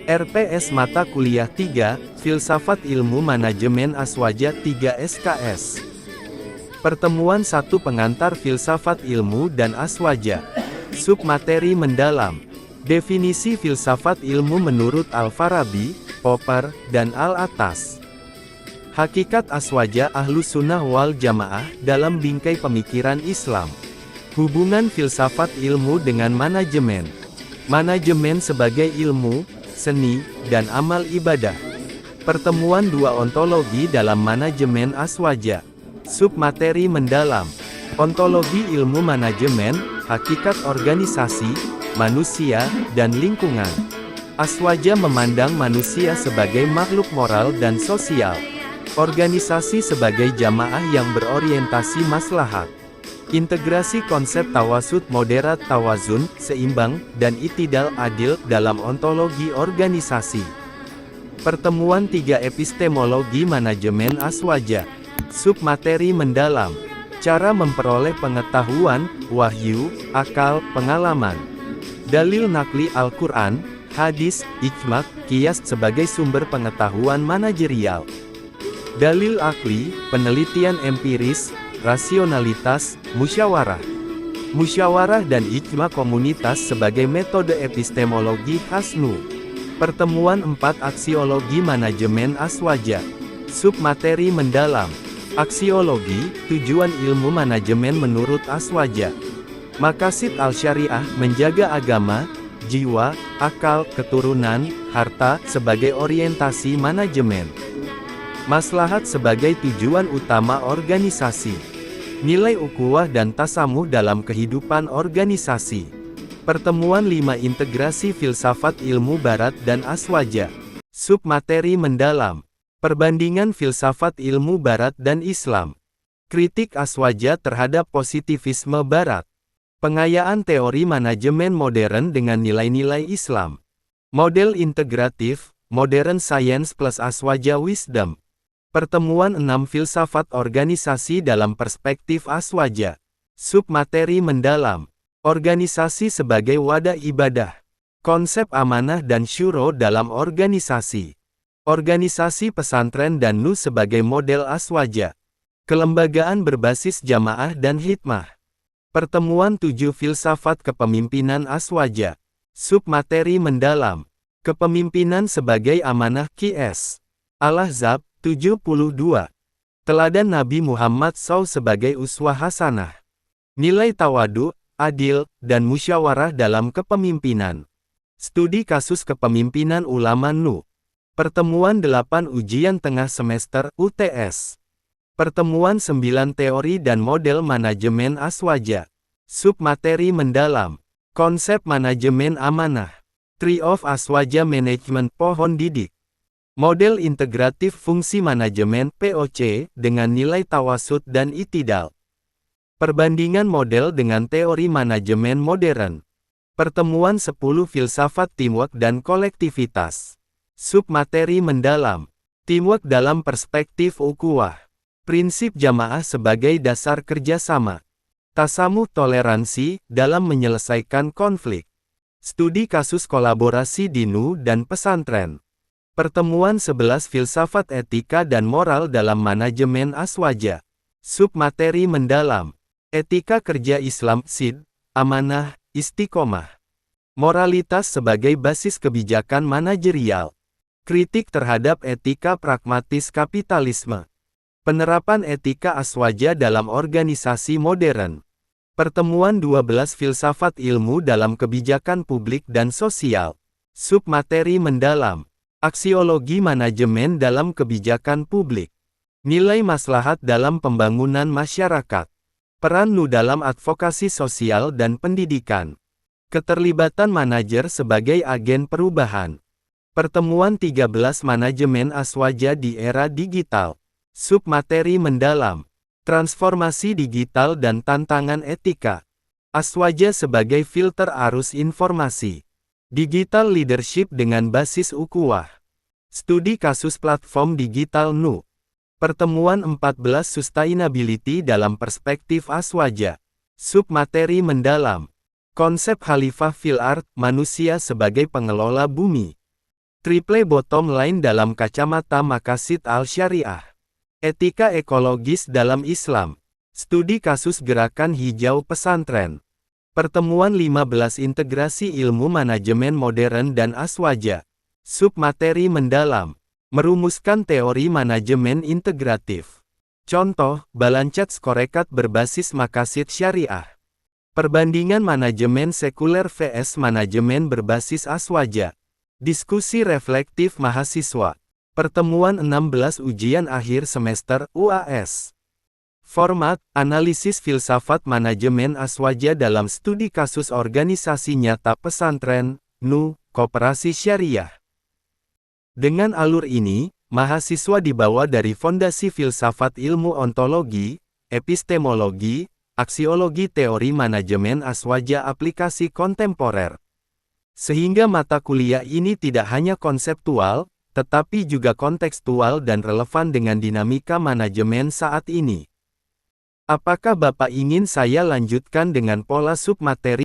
RPS Mata Kuliah 3, Filsafat Ilmu Manajemen Aswaja 3 SKS. Pertemuan 1 Pengantar Filsafat Ilmu dan Aswaja. Submateri mendalam. Definisi filsafat ilmu menurut Al-Farabi, Popper, dan Al-Attas. Hakikat Aswaja Ahlus Sunnah wal Jamaah dalam bingkai pemikiran Islam. Hubungan filsafat ilmu dengan manajemen. Manajemen sebagai ilmu, seni, dan amal ibadah. Pertemuan 2 Ontologi dalam manajemen Aswaja. Submateri mendalam. Ontologi ilmu manajemen, hakikat organisasi, manusia, dan lingkungan. Aswaja memandang manusia sebagai makhluk moral dan sosial. Organisasi sebagai jamaah yang berorientasi maslahat. Integrasi konsep tawasud moderat tawazun, seimbang, dan itidal adil dalam ontologi organisasi. Pertemuan 3 Epistemologi manajemen Aswaja. Submateri mendalam. Cara memperoleh pengetahuan, wahyu, akal, pengalaman. Dalil nakli Al-Quran, hadis, ijma', qiyas sebagai sumber pengetahuan manajerial. Dalil akli, penelitian empiris, rasionalitas, musyawarah. Musyawarah dan ijma' komunitas sebagai metode epistemologi khasnu. Pertemuan 4 Aksiologi manajemen Aswaja. Submateri mendalam. Aksiologi, tujuan ilmu manajemen menurut Aswaja. Maqasid al-syariah, menjaga agama, jiwa, akal, keturunan, harta, sebagai orientasi manajemen. Maslahat sebagai tujuan utama organisasi. Nilai ukhuwah dan tasamuh dalam kehidupan organisasi. Pertemuan 5 Integrasi filsafat ilmu barat dan Aswaja. Submateri mendalam. Perbandingan filsafat ilmu barat dan Islam. Kritik Aswaja terhadap positivisme barat. Pengayaan teori manajemen modern dengan nilai-nilai Islam. Model integratif, modern science plus Aswaja wisdom. Pertemuan 6 Filsafat organisasi dalam perspektif Aswaja. Submateri mendalam. Organisasi sebagai wadah ibadah. Konsep amanah dan syuro dalam organisasi. Organisasi pesantren dan NU sebagai model Aswaja. Kelembagaan berbasis jamaah dan hikmah. Pertemuan 7 Filsafat kepemimpinan Aswaja. Submateri mendalam. Kepemimpinan sebagai amanah QS. Al-Ahzab 72. Teladan Nabi Muhammad SAW sebagai uswah hasanah. Nilai tawadu, adil, dan musyawarah dalam kepemimpinan. Studi kasus kepemimpinan ulama NU. Pertemuan 8 Ujian tengah semester UTS. Pertemuan 9 Teori dan model manajemen Aswaja. Submateri mendalam. Konsep manajemen amanah. Tree of Aswaja Management pohon didik. Model integratif fungsi manajemen POC dengan nilai tawasud dan itidal. Perbandingan model dengan teori manajemen modern. Pertemuan 10 Filsafat teamwork dan kolektivitas. Submateri mendalam. Teamwork dalam perspektif ukhuwah. Prinsip jamaah sebagai dasar kerjasama. Tasamuh toleransi dalam menyelesaikan konflik. Studi kasus kolaborasi di NU dan pesantren. Pertemuan 11 Filsafat etika dan moral dalam manajemen Aswaja. Submateri mendalam. Etika kerja Islam, SID, amanah, istiqomah. Moralitas sebagai basis kebijakan manajerial. Kritik terhadap etika pragmatis kapitalisme. Penerapan etika Aswaja dalam organisasi modern. Pertemuan 12 Filsafat ilmu dalam kebijakan publik dan sosial. Submateri mendalam. Aksiologi manajemen dalam kebijakan publik. Nilai maslahat dalam pembangunan masyarakat. Peran NU dalam advokasi sosial dan pendidikan. Keterlibatan manajer sebagai agen perubahan. Pertemuan 13 Manajemen Aswaja di era digital. Submateri mendalam. Transformasi digital dan tantangan etika. Aswaja sebagai filter arus informasi. Digital leadership dengan basis ukhuwah. Studi kasus platform digital NU. Pertemuan 14 Sustainability dalam perspektif Aswaja. Submateri mendalam. Konsep Khalifah fil Ard, manusia sebagai pengelola bumi. Triple bottom line dalam kacamata maqasid al-syariah. Etika ekologis dalam Islam. Studi kasus gerakan hijau pesantren. Pertemuan 15 integrasi ilmu manajemen modern dan aswaja. Submateri mendalam. Merumuskan teori manajemen integratif. Contoh, Balancet Skorekat berbasis maqasid syariah. Perbandingan manajemen sekuler vs manajemen berbasis aswaja. Diskusi reflektif mahasiswa. Pertemuan 16 ujian akhir semester UAS. Format, analisis filsafat manajemen aswaja dalam studi kasus organisasi nyata pesantren, NU, Koperasi Syariah. Dengan alur ini, mahasiswa dibawa dari fondasi filsafat ilmu ontologi, epistemologi, aksiologi teori manajemen aswaja aplikasi kontemporer. Sehingga mata kuliah ini tidak hanya konseptual, tetapi juga kontekstual dan relevan dengan dinamika manajemen saat ini. Apakah Bapak ingin saya lanjutkan dengan pola submateri